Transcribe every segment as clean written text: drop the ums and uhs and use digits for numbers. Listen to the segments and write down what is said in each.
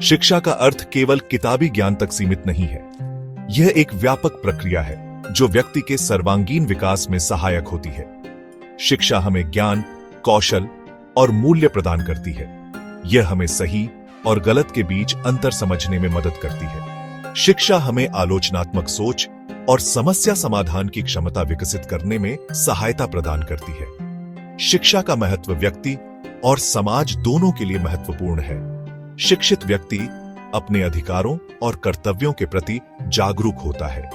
शिक्षा का अर्थ केवल किताबी ज्ञान तक सीमित नहीं है। यह एक व्यापक प्रक्रिया है जो व्यक्ति के सर्वांगीण विकास में सहायक होती है। शिक्षा हमें ज्ञान, कौशल और मूल्य प्रदान करती है। यह हमें सही और गलत के बीच अंतर समझने में मदद करती है। शिक्षा हमें आलोचनात्मक सोच और समस्या समाधान की क्षमता विकसित करने में सहायता प्रदान करती है। शिक्षा का महत्व व्यक्ति और समाज दोनों के लिए महत्वपूर्ण है। शिक्षित व्यक्ति अपने अधिकारों और कर्तव्यों के प्रति जागरूक होता है।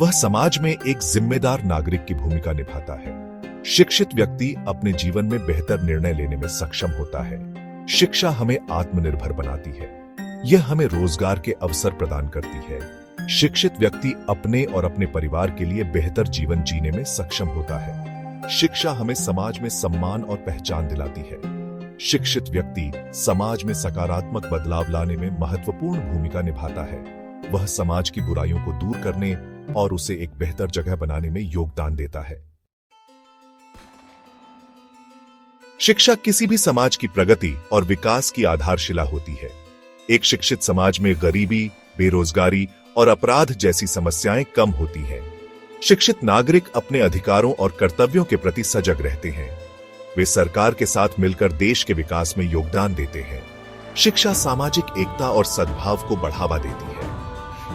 वह समाज में एक जिम्मेदार नागरिक की भूमिका निभाता है। शिक्षित व्यक्ति अपने जीवन में बेहतर निर्णय लेने में सक्षम होता है। शिक्षा हमें आत्मनिर्भर बनाती है। यह हमें रोजगार के अवसर प्रदान करती है। शिक्षित व्यक्ति अपने और अपने परिवार के लिए बेहतर जीवन जीने में सक्षम होता है। शिक्षा हमें समाज में सम्मान और पहचान दिलाती है। शिक्षित व्यक्ति समाज में सकारात्मक बदलाव लाने में महत्वपूर्ण भूमिका निभाता है। वह समाज की बुराइयों को दूर करने और उसे एक बेहतर जगह बनाने में योगदान देता है। शिक्षा किसी भी समाज की प्रगति और विकास की आधारशिला होती है। एक शिक्षित समाज में गरीबी, बेरोजगारी और अपराध जैसी समस्याएं कम होती हैं। शिक्षित नागरिक अपने अधिकारों और कर्तव्यों के प्रति सजग रहते हैं। वे सरकार के साथ मिलकर देश के विकास में योगदान देते हैं। शिक्षा सामाजिक एकता और सद्भाव को बढ़ावा देती है।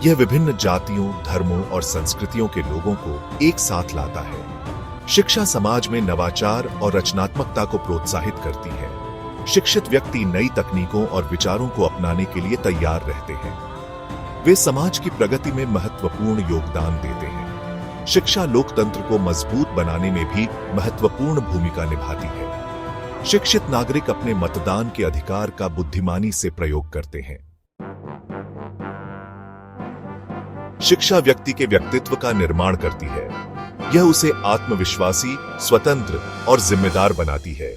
यह विभिन्न जातियों, धर्मों और संस्कृतियों के लोगों को एक साथ लाता है। शिक्षा समाज में नवाचार और रचनात्मकता को प्रोत्साहित करती है। शिक्षित व्यक्ति नई तकनीकों और विचारों को अपनाने के लिए तैयार रहते हैं। वे समाज की प्रगति में महत्वपूर्ण योगदान देते हैं। शिक्षा लोकतंत्र को मजबूत बनाने में भी महत्वपूर्ण भूमिका निभाती है। शिक्षित नागरिक अपने मतदान के अधिकार का बुद्धिमानी से प्रयोग करते हैं। शिक्षा व्यक्ति के व्यक्तित्व का निर्माण करती है। यह उसे आत्मविश्वासी, स्वतंत्र और जिम्मेदार बनाती है।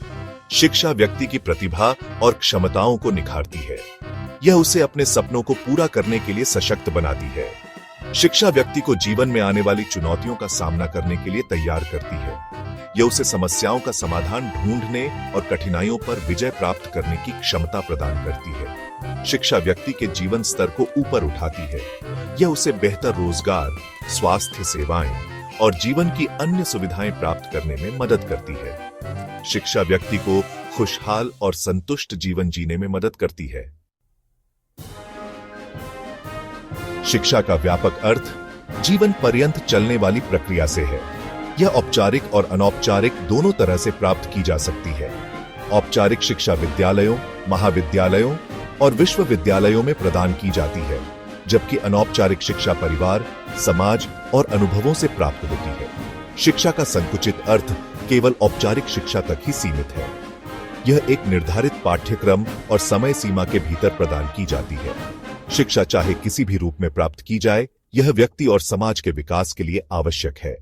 शिक्षा व्यक्ति की प्रतिभा और क्षमताओं को निखारती है। यह उसे अपने सपनों को पूरा करने के लिए सशक्त बनाती है। शिक्षा व्यक्ति को जीवन में आने वाली चुनौतियों का सामना करने के लिए तैयार करती है। यह उसे समस्याओं का समाधान ढूंढने और कठिनाइयों पर विजय प्राप्त करने की क्षमता प्रदान करती है। शिक्षा व्यक्ति के जीवन स्तर को ऊपर उठाती है। यह उसे बेहतर रोजगार, स्वास्थ्य सेवाएं और जीवन की अन्य सुविधाएं प्राप्त करने में मदद करती है। शिक्षा व्यक्ति को खुशहाल और संतुष्ट जीवन जीने में मदद करती है। शिक्षा का व्यापक अर्थ जीवन पर्यंत चलने वाली प्रक्रिया से है। यह औपचारिक और अनौपचारिक दोनों तरह से प्राप्त की जा सकती है। औपचारिक शिक्षा विद्यालयों, महाविद्यालयों और विश्वविद्यालयों में प्रदान की जाती है, जबकि अनौपचारिक शिक्षा परिवार, समाज और अनुभवों से प्राप्त होती है। शिक्षा का संकुचित अर्थ केवल औपचारिक शिक्षा तक ही सीमित है। यह एक निर्धारित पाठ्यक्रम और समय सीमा के भीतर प्रदान की जाती है। शिक्षा चाहे किसी भी रूप में प्राप्त की जाए, यह व्यक्ति और समाज के विकास के लिए आवश्यक है।